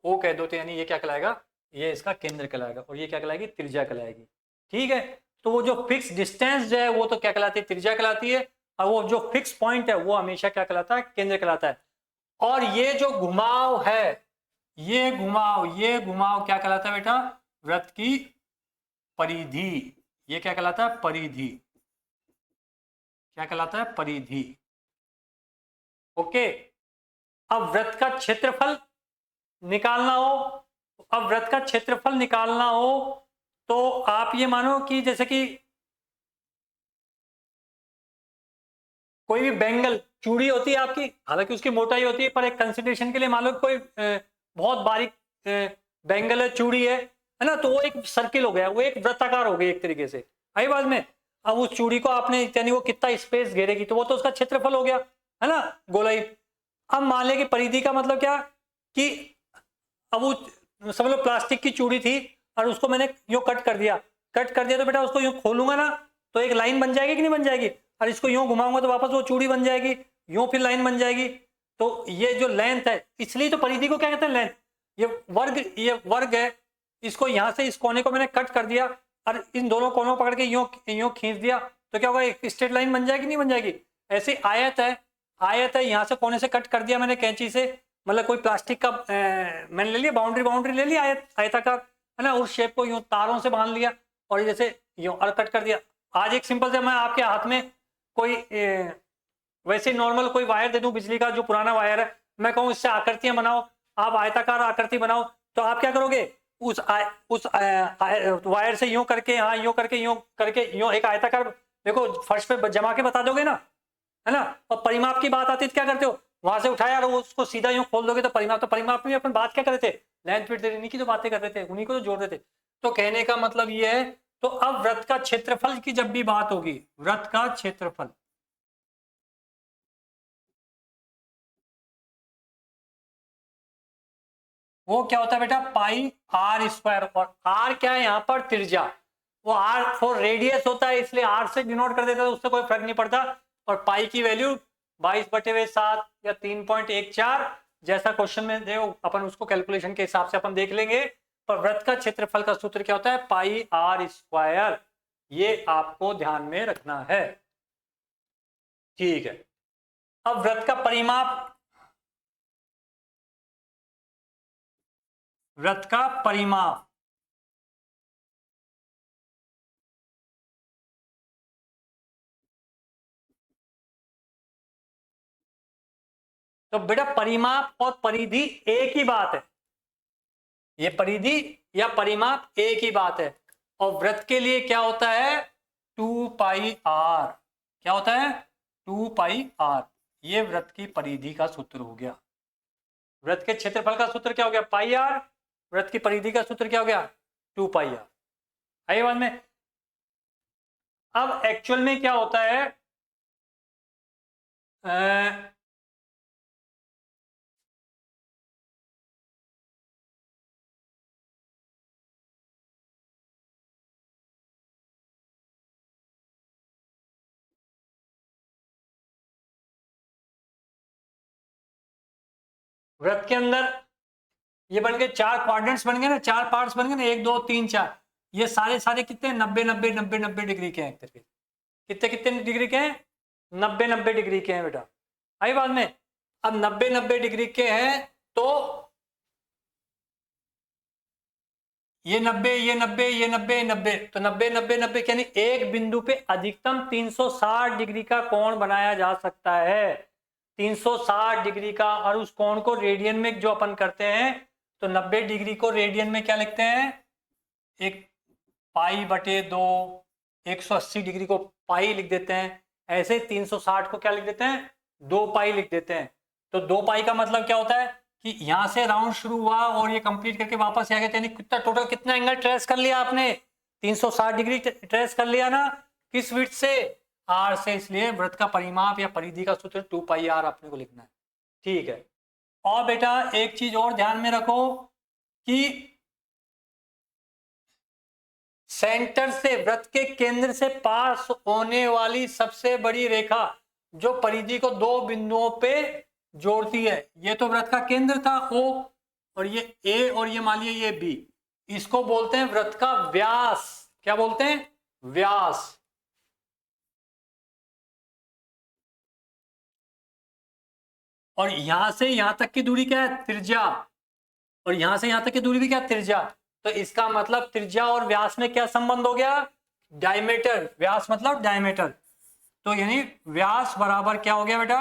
A: ओ कह दो तो, यानी ये क्या कहलाएगा, ये इसका केंद्र कहलाएगा, और ये क्या कहलाएगी, त्रिज्या कहलाएगी। ठीक है। तो वो जो फिक्स डिस्टेंस जो है वो तो क्या कहलाती है, त्रिज्या कहलाती है। और वो जो फिक्स पॉइंट है वो हमेशा क्या कहलाता है, केंद्र कहलाता है। और ये जो घुमाव है, ये घुमाव क्या कहलाता है बेटा, वृत्त की परिधि। ये क्या कहलाता है, परिधि। क्या कहलाता है, परिधि। ओके। अब वृत्त का क्षेत्रफल निकालना हो, अब वृत्त का क्षेत्रफल निकालना हो तो आप ये मानो कि जैसे कि कोई भी बैंगल चूड़ी होती है आपकी, हालांकि उसकी मोटाई होती है, पर एक कंसिडरेशन के लिए मान लो कोई बहुत बारीक बैंगल है, चूड़ी है ना, तो वो एक सर्किल हो गया, वो एक वृत्ताकार हो गई एक तरीके से। आई बात में। अब उस चूड़ी को आपने, यानी वो कितना स्पेस घेरेगी, तो वो तो उसका क्षेत्रफल हो गया, है ना, गोलाई। अब मान ले कि परिधि का मतलब क्या, कि अब वो समझ लो प्लास्टिक की चूड़ी थी और उसको मैंने यूं कट कर दिया, तो बेटा उसको यूं खोलूंगा ना तो एक लाइन बन जाएगी कि नहीं बन जाएगी, और इसको यूं घुमाऊंगा तो वापस वो चूड़ी बन जाएगी, यूं फिर लाइन बन जाएगी। तो ये जो लेंथ है, इसलिए तो परिधि को क्या कहते हैं, लेंथ। ये वर्ग है, इसको यहां से इस कोने को मैंने कट कर दिया और इन दोनों कोनों को पकड़ के यूं यूं खींच दिया, तो क्या होगा, एक स्ट्रेट लाइन बन जाएगी नहीं बन जाएगी। ऐसे आयत है, आयत है, यहां से कोने से कट कर दिया मैंने कैंची से, मतलब कोई प्लास्टिक का मैंने ले लिया, बाउंड्री ले लिया आयताकार, है ना, उस शेप को यूं तारों से बांध लिया और जैसे यूं और कट कर दिया। आज एक सिंपल से मैं आपके हाथ में कोई वैसे नॉर्मल कोई वायर दे दूं बिजली का, जो पुराना वायर है, मैं कहूं इससे आकृतियां बनाओ, आप आयताकार आकृति बनाओ, तो आप क्या करोगे, उस वायर से यूं करके, हाँ यूं करके, यूं करके, यूं एक आयताकार देखो फर्श पे जमा के बता दोगे ना, है ना। और परिमाप की बात आती है तो क्या करते हो, वहां से उठाया और उसको सीधा यूं खोल दोगे तो परिमाप, तो परिमाप में अपन बात क्या कर रहे थे, लेंथ विड्थ इन्हीं की तो बातें कर रहे थे, उन्हीं को तो जोड़ रहे थे। तो कहने का मतलब ये है, तो अब वृत्त का क्षेत्रफल की जब भी बात होगी, वृत्त का क्षेत्रफल, वो क्या होता है बेटा, पाई आर स्क्वायर, और आर क्या है यहाँ पर, त्रिज्या, वो आर फॉर रेडियस होता है इसलिए आर से डिनोट कर देता है, उससे कोई फर्क नहीं पड़ता। और पाई की वैल्यू 22/7 या 3.14, जैसा क्वेश्चन में दे अपन उसको कैलकुलेशन के हिसाब से अपन देख लेंगे। पर वृत्त का क्षेत्रफल का सूत्र क्या होता है, पाई आर स्क्वायर, ये आपको ध्यान में रखना है, ठीक है। अब वृत्त का परिमाप, वृत्त का परिमाप, तो बेटा परिमाप और परिधि एक ही बात है, ये परिधि या परिमाप एक ही बात है। और वृत्त के लिए क्या होता है, 2πr, क्या होता है, 2πr, ये वृत्त की परिधि का सूत्र हो गया। वृत्त के क्षेत्रफल का सूत्र क्या हो गया, पाई आर, वृत्त की परिधि का सूत्र क्या हो गया, 2πr। आइए बाद में, अब एक्चुअल में क्या होता है, वृत्त के अंदर ये बन गए 4 क्वाड्रेंट्स बन गए ना, 4 पार्ट्स बन गए ना, 1 2 3 4, ये सारे सारे कितने, 90 डिग्री के हैं एक तरीके, कितने कितने डिग्री के हैं, 90 डिग्री के हैं बेटा। आई बात में, अब 90 डिग्री के हैं, तो ये 90, ये 90, ये 90, 90, तो 90 यानी एक बिंदु पे अधिकतम 360 डिग्री का कोण बनाया जा सकता है, 360 डिग्री का। और उस कोण को रेडियन में जो अपन करते हैं, तो 90 डिग्री को रेडियन में क्या लिखते हैं, एक π/2, 180 डिग्री को पाई लिख देते हैं, ऐसे 360 को क्या लिख देते हैं, 2π लिख देते हैं। तो 2π का मतलब क्या होता है कि यहां से राउंड शुरू हुआ और ये कंप्लीट करके वापस आ गया, यानी कितना टोटल कितना एंगल ट्रेस कर लिया आपने, 360 डिग्री ट्रेस कर लिया ना, किस विड्थ से, आर से। इसलिए वृत्त का परिमाप या परिधि का सूत्र 2πr आपने को लिखना है, ठीक है। और बेटा एक चीज और ध्यान में रखो कि सेंटर से, वृत्त के केंद्र से पास होने वाली सबसे बड़ी रेखा जो परिधि को दो बिंदुओं पे जोड़ती है, ये तो वृत्त का केंद्र था O, और ये A, और ये मान लीजिए ये B, इसको बोलते हैं वृत्त का व्यास। क्या बोलते हैं, व्यास। और यहां से यहां तक की दूरी क्या है, त्रिज्या, और यहां से यहां तक की दूरी भी क्या, त्रिज्या। तो इसका मतलब त्रिज्या और व्यास में क्या संबंध हो गया, डायमीटर, व्यास मतलब डायमीटर। तो यानी व्यास बराबर क्या हो गया बेटा,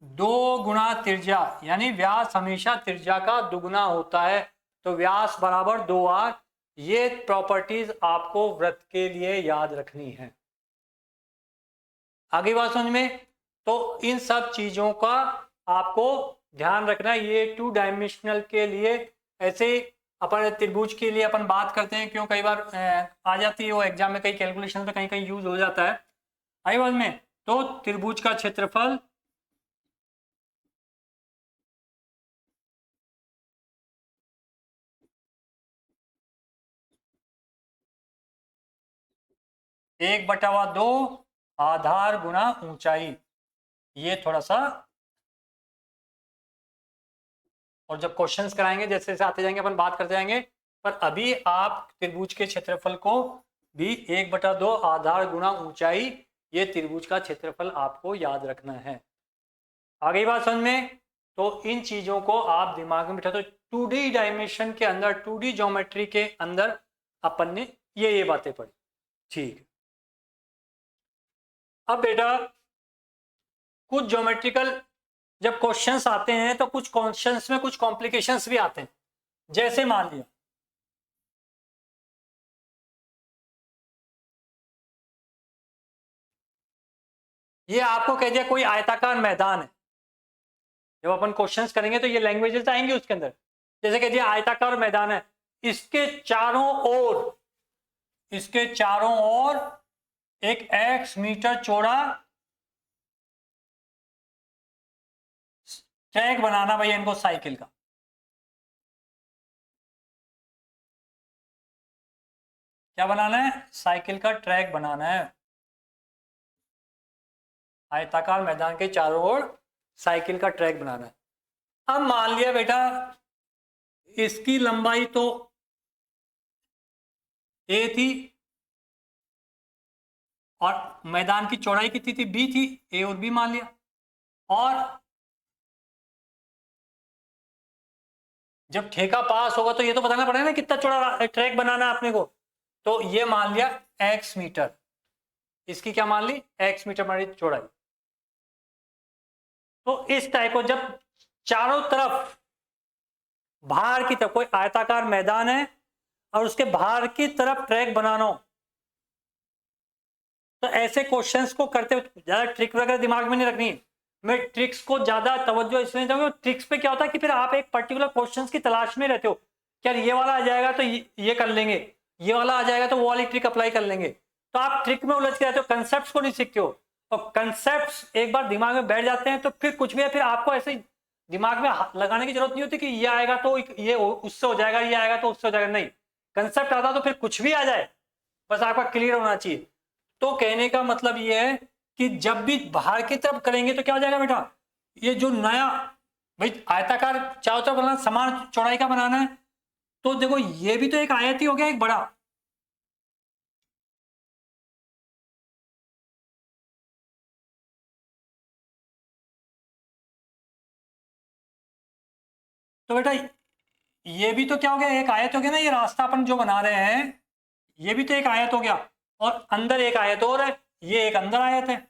A: 2 गुणा त्रिज्या, यानी व्यास हमेशा त्रिज्या का दुगुना होता है, तो व्यास बराबर 2r। ये प्रॉपर्टीज आपको वृत्त के लिए याद रखनी है। आगे बात समझ में, तो इन सब चीजों का आपको ध्यान रखना है। ये 2 डायमेंशनल के लिए, ऐसे अपन त्रिभुज के लिए अपन बात करते हैं, क्यों कई बार आ जाती है वो एग्जाम में, कई कैलकुलेशन में कहीं कहीं यूज हो जाता है। आई बात में, तो त्रिभुज का क्षेत्रफल एक बटा दो आधार गुना ऊंचाई, ये थोड़ा सा, और जब क्वेश्चंस कराएंगे जैसे जैसे आते जाएंगे अपन बात करते जाएंगे, पर अभी आप त्रिभुज के क्षेत्रफल को भी 1/2 आधार गुना ऊंचाई, ये त्रिभुज का क्षेत्रफल आपको याद रखना है। आगे बात समझ में, तो इन चीजों को आप दिमाग में बिठा, तो 2D डायमेंशन के अंदर, 2D ज्योमेट्री के अंदर अपन ने ये बातें पढ़ी, ठीक। अब बेटा कुछ ज्योमेट्रिकल जब क्वेश्चंस आते हैं तो कुछ क्वेश्चंस में कुछ कॉम्प्लिकेशंस भी आते हैं। जैसे मान लिया ये आपको कह दिया कोई आयताकार मैदान है, जब अपन क्वेश्चंस करेंगे तो ये लैंग्वेजेस आएंगे उसके अंदर। जैसे कह दिया आयताकार मैदान है, इसके चारों ओर, इसके चारों ओर एक x मीटर चौड़ा ट्रैक बनाना भैया इनको साइकिल का। क्या बनाना है? साइकिल का ट्रैक बनाना है। आयताकार मैदान के चारों ओर साइकिल का ट्रैक बनाना है। अब मान लिया बेटा इसकी लंबाई तो a थी और मैदान की चौड़ाई कितनी थी? b थी। a और b मान लिया। और जब ठेका पास होगा तो ये तो बताना पड़ेगा ना कितना चौड़ा ट्रैक बनाना है अपने को। तो ये मान लिया x मीटर, इसकी क्या मान ली? x मीटर हमारी चौड़ाई। तो इस टाइप को जब चारों तरफ बाहर की तरफ कोई आयताकार मैदान है और उसके बाहर की तरफ ट्रैक बनाना हो, तो ऐसे क्वेश्चंस को करते हुए ज्यादा ट्रिक वगैरह दिमाग में नहीं रखनी। मैं ट्रिक्स को ज्यादा तवज्जो इसलिए दूंगा, ट्रिक्स पे क्या होता है कि फिर आप एक पर्टिकुलर क्वेश्चंस की तलाश में रहते हो। क्या ये वाला आ जाएगा तो ये कर लेंगे, ये वाला आ जाएगा तो वो वाली ट्रिक अप्लाई कर लेंगे। तो आप ट्रिक में उलझ के रहते हो, कंसेप्ट को नहीं सीखते हो। और कंसेप्ट एक बार दिमाग में बैठ जाते हैं तो फिर कुछ भी है, फिर आपको ऐसे दिमाग में लगाने की जरूरत नहीं होती कि ये आएगा तो ये उससे हो जाएगा, ये आएगा तो उससे हो जाएगा। नहीं, कंसेप्ट आता तो फिर कुछ भी आ जाए, बस आपका क्लियर होना चाहिए। तो कहने का मतलब ये है कि जब भी बाहर की तरफ करेंगे तो क्या हो जाएगा बेटा, ये जो नया भाई आयताकार चारों तरफ बनाना, समान चौड़ाई का बनाना है, तो देखो ये भी तो एक आयत ही हो गया, एक बड़ा। तो बेटा ये भी तो क्या हो गया, एक आयत हो गया ना। ये रास्ता अपन जो बना रहे हैं ये भी तो एक आयत हो गया, और अंदर एक आयत और है, ये एक अंदर आयत है।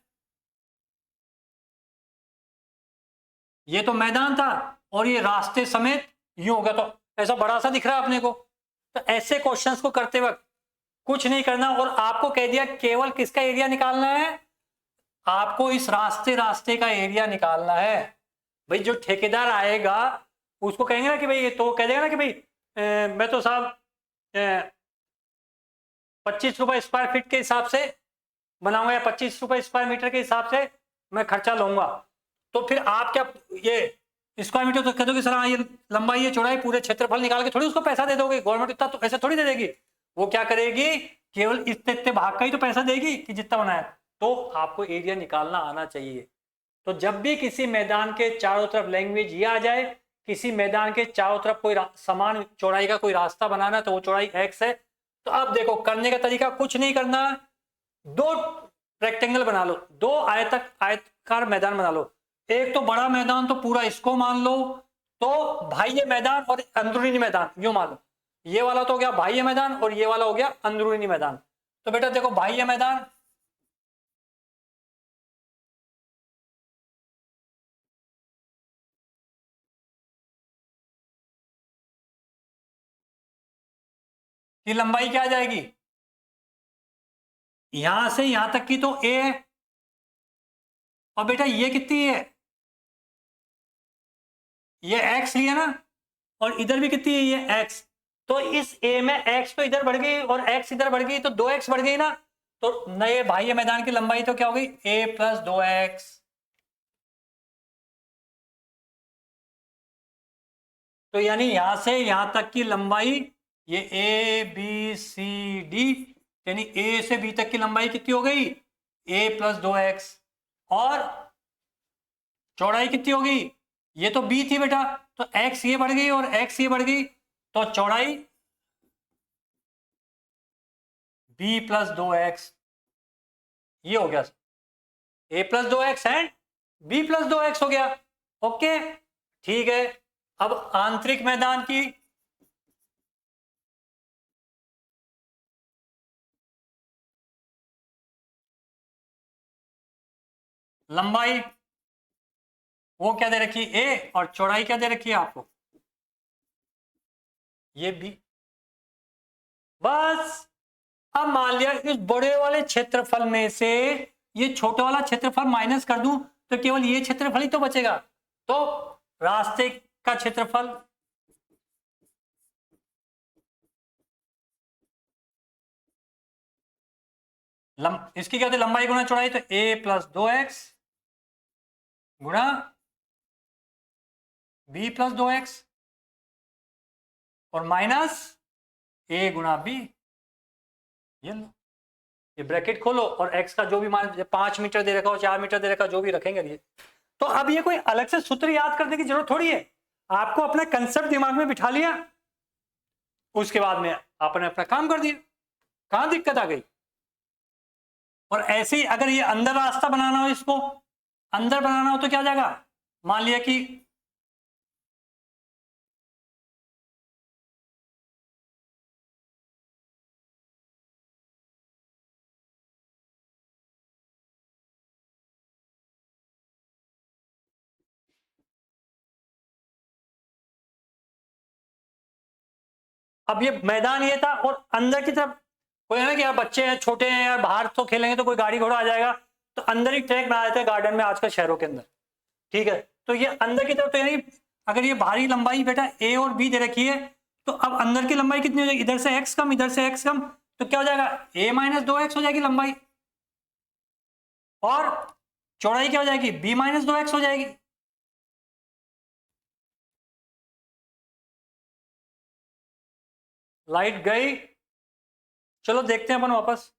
A: ये तो मैदान था और ये रास्ते समेत यूं होगा, तो ऐसा बड़ा सा दिख रहा है अपने को। तो ऐसे क्वेश्चंस को करते वक्त कुछ नहीं करना, और आपको कह दिया केवल किसका एरिया निकालना है? आपको इस रास्ते रास्ते का एरिया निकालना है। भाई जो ठेकेदार आएगा उसको कहेंगे ना कि भाई, तो कह देगा ना कि भाई मैं तो साहब 25 रुपए स्क्वायर फीट के हिसाब से बनाऊंगा, या 25 रुपए स्क्वायर मीटर के हिसाब से मैं खर्चा लूंगा। तो फिर आप क्या ये स्क्वायर मीटर तो कह दोगे सर हाँ ये लंबाई ये चौड़ाई पूरे क्षेत्रफल निकाल के थोड़ी उसको पैसा दे दोगे। गवर्नमेंट इतना तो ऐसे थोड़ी दे देगी। वो क्या करेगी, केवल इतने इतने भाग का ही तो पैसा देगी कि जितना बनाया। तो आपको एरिया निकालना आना चाहिए। तो जब भी किसी मैदान के चारों तरफ लैंग्वेज ये आ जाए, किसी मैदान के चारों तरफ कोई समान चौड़ाई का कोई रास्ता बनाना है तो वो चौड़ाई x है। तो अब देखो करने का तरीका कुछ नहीं करना, दो रेक्टेंगल बना लो, दो आयताकार मैदान बना लो। एक तो बड़ा मैदान तो पूरा इसको मान लो, तो बाह्य मैदान और अंदरूनी मैदान यूं मान लो। ये वाला तो हो गया बाह्य मैदान और ये वाला हो गया अंदरूनी मैदान। तो बेटा देखो बाह्य मैदान, की लंबाई क्या आ जाएगी? यहां से यहां तक की तो a है, और बेटा ये कितनी है? ये x लिया ना, और इधर भी कितनी है? ये x। तो इस a में x तो इधर बढ़ गई और x इधर बढ़ गई, तो 2x बढ़ गई ना। तो नए बाह्य मैदान की लंबाई तो क्या हो गई? a plus 2x। तो यानी यहां से यहां तक की लंबाई ये a b c d, यानी a से b तक की लंबाई कितनी हो गई? a plus 2x। और चौड़ाई कितनी होगी? ये तो b थी बेटा, तो x ये बढ़ गई और x ये बढ़ गई, तो चौड़ाई b प्लस 2x। ये हो गया a plus 2x and b plus 2x हो गया। ओके ठीक है। अब आंतरिक मैदान की लंबाई वो क्या दे रखी है ए, और चौड़ाई क्या दे रखी है आपको, ये बी। बस अब मान लिया इस बड़े वाले क्षेत्रफल में से ये छोटे वाला क्षेत्रफल माइनस कर दूं तो केवल ये क्षेत्रफल ही तो बचेगा। तो रास्ते का क्षेत्रफल इसकी क्या होती है, लंबाई गुना चौड़ाई, तो ए प्लस 2x गुणा बी प्लस 2x और माइनस ए गुणा बी। ये लो, ये ब्रैकेट खोलो और x का जो भी मान 5 मीटर दे रखा हो, 4 मीटर दे रखा हो, जो भी रखेंगे ये। तो अब ये कोई अलग से सूत्र याद करने की जरूरत थोड़ी है, आपको अपना कंसेप्ट दिमाग में बिठा लिया, उसके बाद में आपने अपना काम कर दिया, कहां दिक्कत आ गई। और ऐसे ही अगर ये अंदर रास्ता बनाना हो, इसको अंदर बनाना हो तो क्या जाएगा, मान लिया कि अब ये मैदान ये था और अंदर की तरफ कोई है ना कि यार बच्चे हैं, छोटे हैं यार, बाहर तो खेलेंगे तो कोई गाड़ी घोड़ा आ जाएगा, तो अंदर ही ट्रैक बना देते हैं गार्डन में आजकल शहरों के अंदर। ठीक है, तो ये अंदर की तरफ, तो यानी अगर ये बाहरी लंबाई बेटा ए और बी दे रखी है, तो अब अंदर की लंबाई कितनी हो जाएगी, इधर से एक्स कम, इधर से एक्स कम, तो क्या हो जाएगा, ए माइनस 2x हो जाएगी लंबाई, और चौड़ाई क्या हो जाएगी, बी माइनस 2x हो जाएगी। लाइट गई, चलो देखते हैं अपन वापस।